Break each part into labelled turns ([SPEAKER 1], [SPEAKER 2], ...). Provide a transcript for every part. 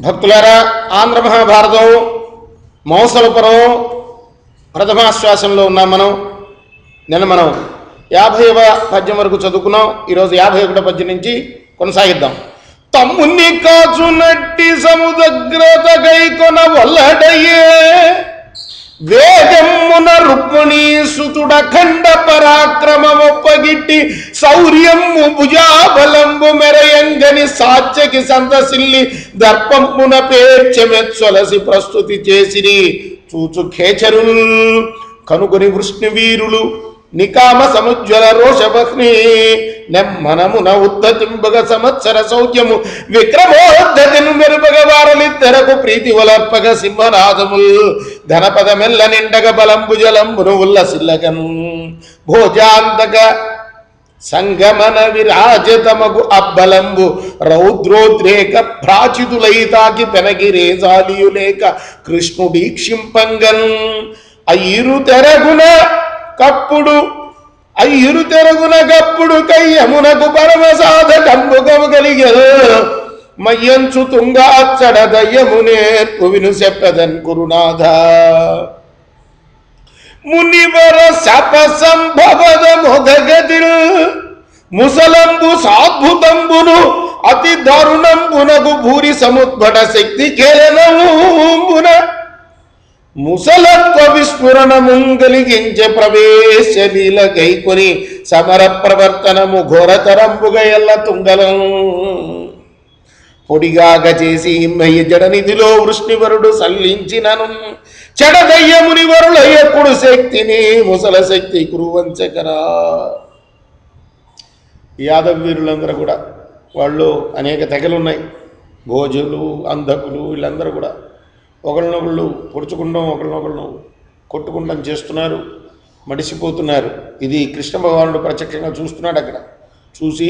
[SPEAKER 1] భక్తులారా, ఆంధ్ర మహాభారతం మౌసలపురం ప్రథమాశ్వాసంలో ఉన్నాం. నిన్న మనం 50వ పద్యం వరకు చదువుకున్నాం. ఈరోజు 51వ పద్యం నుంచి కొనసాగిద్దాం. తమ్ముని కాచునట్టి సముద్రత గైకొన వల్లడయ్యే వేగమున రుక్మిణీ సుతుడ ఖండ పరాక్రమమొప్పగిట్టి శౌర్యము భుజాబలంబు మెరయంగని సాత్యకి సంతసిల్లి దర్పమున పేర్చెమెచ్చొలసి ప్రస్తుతి చేసిరి చూచు ఖేచరుల్ కనుగొని వృష్ణి వీరులు నికామ సముజ్వల రోషభస్ని నెమ్మనమున ఉద్ధతింబగ సంవత్సర సౌఖ్యము విక్రమోద్ధతిను మెరుపగ వారలిద్దరకు ప్రీతి వలర్పగ సింహనాదముల్ ధనపదమెల్ల నిండగ బలంబు జలంబును ఉల్లసిల్లగను భోజాంతక సంగమన విరాజతమగు అబ్బలంబు రౌద్రోద్రేక భ్రాచితులైతాకి పెనగిరే జాలియులేక కృష్ణుడీక్షింపంగన్ అయ్యిరు తెరగున కప్పుడు కయ్యమునకు పరమసాధకంబుగము కలిగెను మయ్యంచు తుంగ అచ్చడ దయ్యమునేర్పు విను చెప్పదన్ గురునాథ మునివర శప సంభవద మొదగదిల్ ముసలంబు సాద్భుతంబును అతి దారుణంబునకు భూరి సముద్భట శక్తి కేలనమున ముసలత్వ విస్ఫురణము కలిగించే ప్రవేశ లీల గైకొని సమర ప్రవర్తనము ఘోరతరంబుగ ఎల్ల తుంగలం పొడిగాగ చేసి ఇమ్మయ్య జడనిధిలో వృష్ణివరుడు సల్లించినను చెడదయ్యముని వరుల ఎప్పుడు శక్తిని ముసల శక్తి కురువంచకరా. యాదవ్ వీరులందరూ కూడా వాళ్ళు అనేక తెగలున్నాయి. భోజులు, అంధకులు, వీళ్ళందరూ కూడా ఒకళ్ళనొకళ్ళు పొడుచుకుండం, ఒకళ్ళనొకళ్ళు కొట్టుకుండం చేస్తున్నారు, మడిసిపోతున్నారు. ఇది కృష్ణ భగవానుడు ప్రత్యక్షంగా చూస్తున్నాడు. అక్కడ చూసి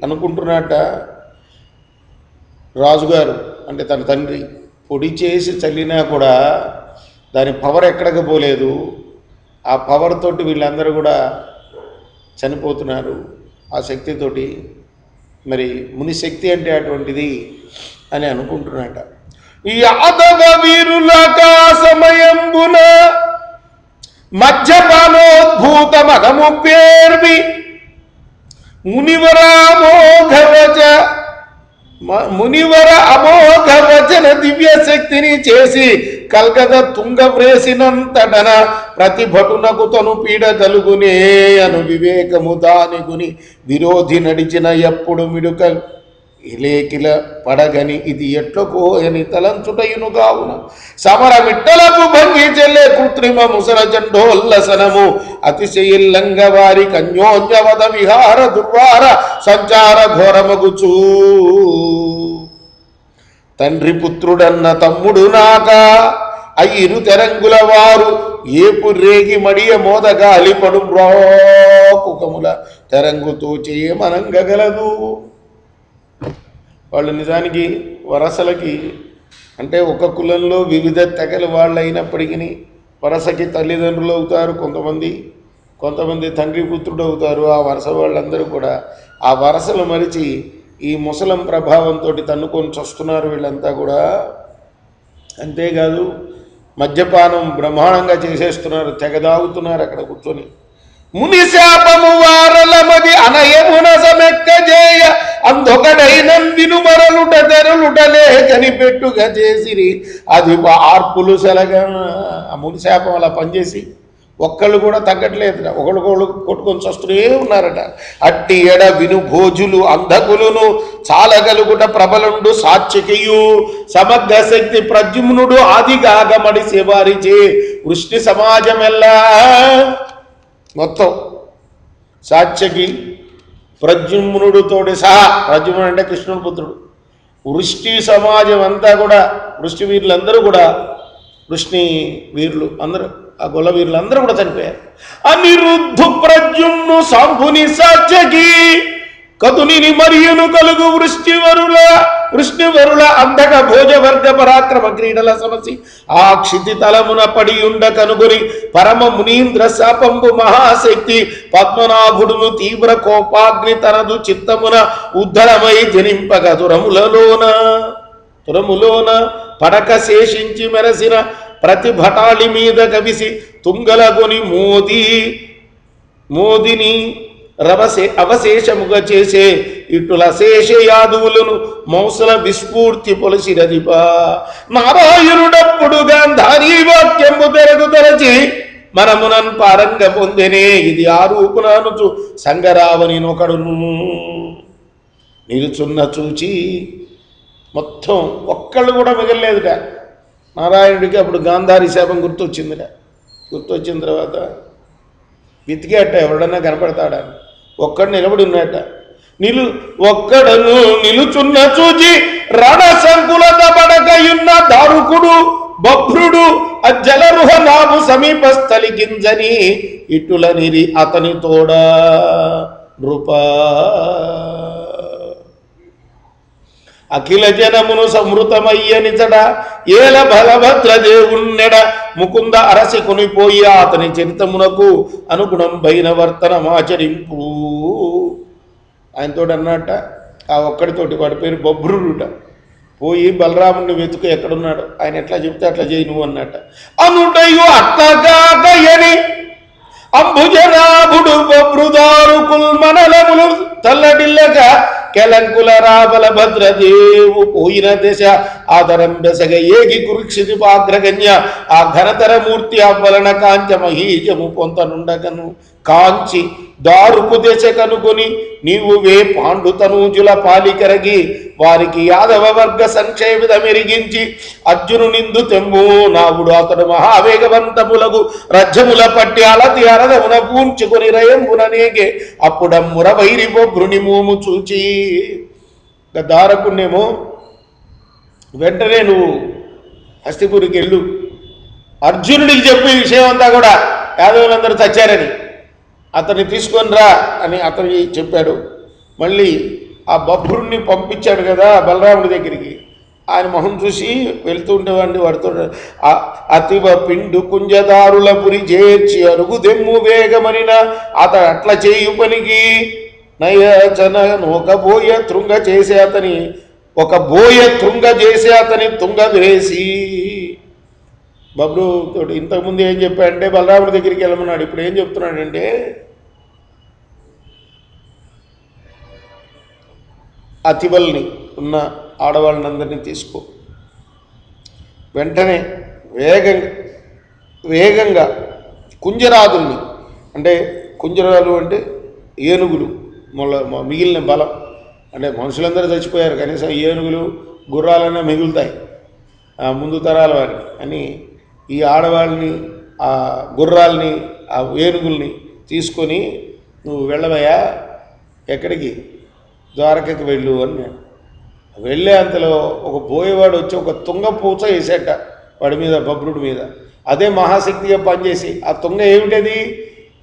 [SPEAKER 1] అనుకుంటున్నట్ట, రాజుగారు అంటే తన తండ్రి పొడి చేసి చల్లినా కూడా దాని పవర్ ఎక్కడికి పోలేదు. ఆ పవర్ తోటి వీళ్ళందరూ కూడా చనిపోతున్నారు. ఆ శక్తితోటి మరి ముని శక్తి అంటే అటువంటిది అని అనుకుంటున్నట. యాదవ వీరులక సమయంబున మధ్యపానోద్భూత మదము పేర్వి మునివర అమోఘ వచన దివ్య శక్తిని చేసి కల్కత తుంగ వ్రేసినంతటన ప్రతిభటునకు తను పీడ కలుగునే అను వివేకము దానిగుని విరోధి నడిచిన ఎప్పుడు మిడుక ఇలేకిల పడగని ఇది ఎట్లకో అని తలంచుటయును కావున సమర మిట్టలకు భంగి చెల్లే కృత్రిమ ముసల జండోల్లసనము అతిశయిల్లంగ వారి కన్యోన్యవద విహార దుర్వార సంచార ఘోరమగుచూ తండ్రి పుత్రుడన్న తమ్ముడు నాక అయ్యిరు తెరంగుల వారు ఏపు రేగి మడియ మోదగాలి పడు కుకముల తెరంగుతూ చేయమనంగగలదు. వాళ్ళు నిజానికి వరసలకి అంటే ఒక కులంలో వివిధ తెగల వాళ్ళు అయినప్పటికీ వరసకి తల్లిదండ్రులు అవుతారు కొంతమంది తండ్రి పుత్రుడు అవుతారు. ఆ వరస వాళ్ళందరూ కూడా ఆ వరసలు మరిచి ఈ ముసలం ప్రభావంతో తన్నుకొని చస్తున్నారు వీళ్ళంతా కూడా. అంతేకాదు మద్యపానం బ్రహ్మాండంగా చేసేస్తున్నారు, తెగదాగుతున్నారు అక్కడ కూర్చొని. మునిశాపము వారలమది అనయమున సమెక్కజేయ అందొకడైన వినుమరలుట తెరలుటలే కనిపెట్టుగా చేసిరి అది ఆర్పులు సెలగా. ఆ మునిశాపం అలా పనిచేసి ఒక్కళ్ళు కూడా తగ్గట్లేదు, ఒకళ్ళొకళ్ళు కొట్టుకొని చస్తూనే ఉన్నారట. అట్టి ఎడ విను భోజులు అంధకులను చాలగలుగుట ప్రబలుండు సాత్యకియు సమగ్ర శక్తి ప్రద్యుమ్నుడు ఆదిగాగ మడిసే వారిచే వృష్టి సమాజమెల్లా మొత్తం సాత్యకి ప్రద్యుమ్నుడితోటి సహా, ప్రద్యుమ్నుడు అంటే కృష్ణుని పుత్రుడు, వృష్టి సమాజం అంతా కూడా వృష్టి వీరులందరూ కూడా వృష్ణి వీరులు అందరూ ఆ గొల్ల వీరులందరూ కూడా చనిపోయారు. అనిరుద్ధు ప్రద్యుమ్ను సాంబుని సాత్యకి కతునిని మరియును కలుగు వృష్ణివరుల అంధక భోజవర్గ పరాక్రమ క్రీడల సమసి ఆ క్షితి తలమున పడియుండ కనుగొని పరమ మునీంద్ర శాపంబు మహాశక్తి పద్మనాభుడును తీవ్ర కోపాగ్ని తనదు చిత్తమున ఉద్ధరమై జనింపగ దురములలోన పురములోన పడక శేషించి మెరసిన ప్రతి భటాళి మీద కవిసి తుంగలగొని మోదిని అవశేషముగా చేసే ఇటుల శేష యాదువులను మౌసల విస్ఫూర్తి పొలసిరదిప నారాయణుడప్పుడు గాంధారీ వాక్యము తెరగు తెరచి మనమునన్ పారంగ పొందెనే ఇది ఆరూపునానుచు సంగరావని నొకడును నిలుచున్న చూచి మొత్తం ఒక్కళ్ళు కూడా మిగలలేదుట. నారాయణుడికి అప్పుడు గాంధారి శాపం గుర్తొచ్చిందిట. గుర్తొచ్చిన తర్వాత వెతికేట ఎవడన్నా కనపడతాడా, ఒక్కడు నిలబడి ఉన్నట. ఒక్కడను నిలుచున్న చూచి రణ సంకులత పడకయున్న దారుకుడు బభ్రుడు అజ్జలరుహ నాము సమీపస్థలి గింజని ఇటుల నిరి అతని తోడా నృపా అఖిల జనమును సమృతమయ్యనిచడ ఏల బలభద్రదేవున్నెడ ముకుంద అరసి కొనిపోయి అతని చరితమునకు అనుగుణం పైన వర్తనమాచరింపు. ఆయనతో అన్నట్ట ఆ ఒక్కడితోటి వాడి పేరు బభ్రుడుట. పోయి బలరాముడిని వెతుకు ఎక్కడున్నాడు, ఆయన ఎట్లా చెప్తే అట్లా చేయి నువ్వు అన్నట్ట. అనుటయు అట్లగాకయని అంబుజనాభుడు బభ్రుదారు కుల్మనలములు తల్లడిల్లగా కెలంకుల రాబల భద్రదేవు పోయిన దశ ఆదరం బెసగ ఏగి కురుక్షితి పాగ్రగన్య ఆ ఘనతర మూర్తి అవ్వలన కాంచ మహీజము పొంతనుండగను కాంచి దారుపు దశ కనుకొని నీవు వే పాండు తనూజుల పాలికరగి వారికి యాదవ వర్గ సంక్షేమిత మెరిగించి అర్జును నిందు తెమ్ము నావుడు అతడు మహావేగవంతములకు రజ్జముల పట్టి అలతి అరదమున పూంచుకొని రయంబుననేగే అప్పుడమ్ముర వైరి బొభ్రుని మూము చూచి దారకున్నేమో వెంటనే నువ్వు హస్తిపురికి వెళ్ళు, అర్జునుడికి చెప్పే విషయం అంతా కూడా యాదవులందరూ చచ్చారని అతన్ని తీసుకొని రా అని అతనికి చెప్పాడు. మళ్ళీ ఆ బభ్రుణ్ణి పంపించాడు కదా బలరాముడి దగ్గరికి. ఆయన మొహం చూసి వెళ్తూ ఉండేవాడిని వాడితో అతివ పిండు కుంజదారుల పురి చేర్చి అరుగు దెమ్ము వేగమనిన అతడు అట్లా చేయు పనికి నయచన ఒక బోయ తృంగ చేసే అతని తుంగ వేసి. బబ్రు తోటి ఇంతకుముందు ఏం చెప్పాడంటే బలరాముడి దగ్గరికి వెళ్ళమన్నాడు. ఇప్పుడు ఏం చెప్తున్నాడంటే అతివల్ని ఉన్న ఆడవాళ్ళందరినీ తీసుకో, వెంటనే వేగంగా కుంజరాదుల్ని, అంటే కుంజరాలు అంటే ఏనుగులు, మిగిలిన బలం అంటే మనుషులందరూ చచ్చిపోయారు, కనీసం ఏనుగులు గుర్రాలన్నా మిగులుతాయి ముందు తరాల వారికి అని ఈ ఆడవాళ్ళని ఆ గుర్రాలని ఆ ఏనుగుల్ని తీసుకొని నువ్వు వెళ్ళవయ్యా ఎక్కడికి, ద్వారకకి వెళ్ళు అని. వెళ్ళే అంతలో ఒక బోయేవాడు వచ్చి ఒక తుంగ పూచ వేసేట వాడి మీద, బభ్రుడి మీద. అదే మహాశక్తిగా పనిచేసి ఆ తుంగ ఏమిటది,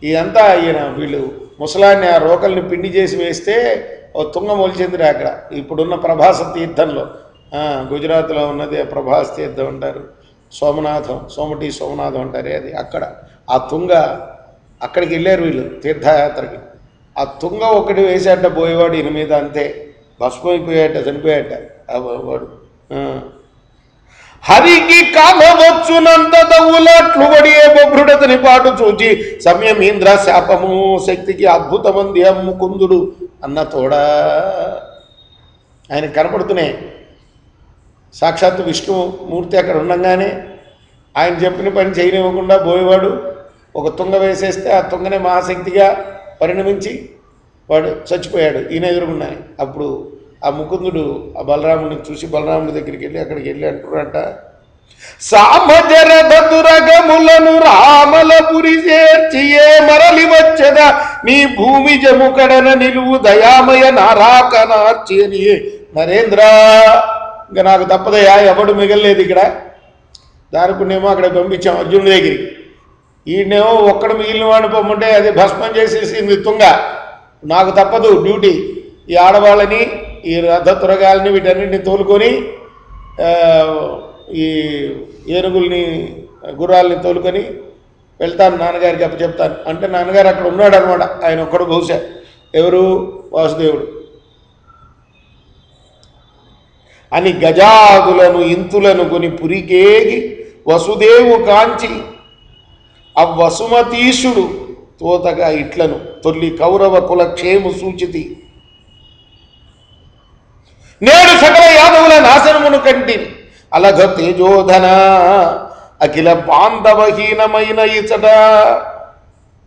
[SPEAKER 1] ఇదంతా ఈయన వీళ్ళు ముసలాన్ని ఆ రోకల్ని పిండి చేసి వేస్తే ఓ తుంగ మొలిచిందిరా అక్కడ. ఇప్పుడున్న ప్రభాస తీర్థంలో గుజరాత్లో ఉన్నది ప్రభాస్ తీర్థం అంటారు, సోమటి సోమనాథం అంటారు, అది అక్కడ ఆ తుంగ అక్కడికి వెళ్ళారు వీళ్ళు తీర్థయాత్రకి. ఆ తుంగ ఒకటి వేసేట పోయేవాడు ఈయన మీద, అంతే భస్మైపోయాట, చనిపోయాట వాడు. హరికి కామవచ్చునంత దవులట్లు వడియే బభ్రుడతని పాటు చూచి సంయమీంద్ర శాపము శక్తికి అద్భుతమంది ముకుందుడు అన్న తోడా. ఆయన కనపడుతున్నాయి సాక్షాత్తు విష్ణుమూర్తి అక్కడ ఉండగానే ఆయన చెప్పిన పని చేయనివ్వకుండా పోయేవాడు ఒక తుంగ వేసేస్తే ఆ తుంగనే మహాశక్తిగా పరిణమించి వాడు చచ్చిపోయాడు ఈయన ఎదురుగున్నాయి. అప్పుడు ఆ ముకుందుడు ఆ బలరాముడిని చూసి బలరాముడి దగ్గరికి వెళ్ళి అక్కడికి వెళ్ళి అంటున్నాట, సామజరదురగములను రామలపురి చేర్చి ఏ మరలి వచ్చదా నీ భూమి జముకడన నిలువు దయామయ నారాకనార్చి అని. నరేంద్ర ఇంకా నాకు తప్పదయా, ఎవడు మిగలలేదు ఇక్కడ. దానికునేమో అక్కడ పంపించాం అర్జునుడి దగ్గరికి. ఈయనేమో ఒక్కడ మిగిలిన వాడిని పొమ్మంటే అది భస్మం చేసేసింది తుంగ. నాకు తప్పదు డ్యూటీ, ఈ ఆడవాళ్ళని ఈ రథ తురగాలని వీటన్నింటిని తోలుకొని ఈ ఏనుగుల్ని గుర్రాలని తోలుకొని వెళ్తాను, నాన్నగారికి అప్పచెప్తాను అంటే నాన్నగారు అక్కడ ఉన్నాడు అనమాట. ఆయన ఒక్కడు బహుశా, ఎవరు వాసుదేవుడు. అని గజాదులను ఇంతులను కొని పురికేగి వసుదేవు కాంచి అవ్వసుమతీశుడు తోతగా ఇట్లను తొల్లి కౌరవ కుల క్షేము సూచితి. నేడు సకల యాదవుల నాశనమును కంటి అలఘ తేజోధన అఖిల బాంధవహీనమైన ఇచట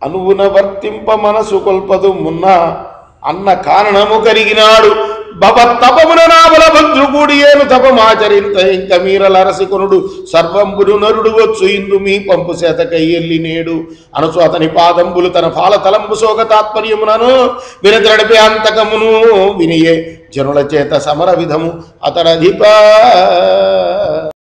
[SPEAKER 1] అనువున వర్తింప మనసు కొల్పదు మున్న అన్న కారణము కలిగినాడు. భవత్తపమున నావల భద్రుకూడి ఏను తపమాచరింత ఇంక మీరలరసికొనుడు సర్వంబుడు నరుడు వచ్చు ఇందు మీ పంపు చేతకై ఎల్లి నేడు అనసు అతని పాదంబులు తన ఫాల తలంబు శోక తాత్పర్యమునను వినతడిపే అంతకమును వినియే జనుల చేత సమర విధము అతడధిప.